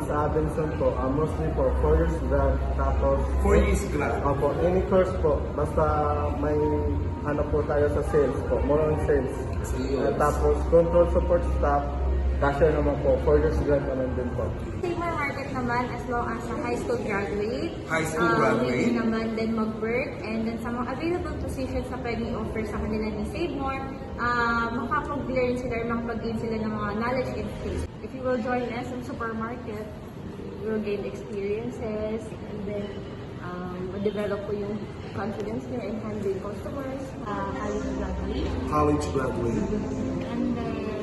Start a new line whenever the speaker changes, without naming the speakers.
sa Abenson po, mostly po 4 years grad, tapos
4 years grad.
Opo, any course po, basta may ano po tayo sa sales po, more on sales.
Sales.
Tapos control support staff, cashier naman po, 4 years grad naman din po.
Labor market naman as long as a high school graduate.
High school graduate.
Willing naman din mag-work, and then sa mga available positions na pwedeng offer sa kanila ni Save More, makapag-learn sila or makapag-gain sila ng mga knowledge and skills.
If you will join us in supermarket, you will gain experiences, and then develop po yung confidence nyo in handling customers, college graduate.
College graduate.
And then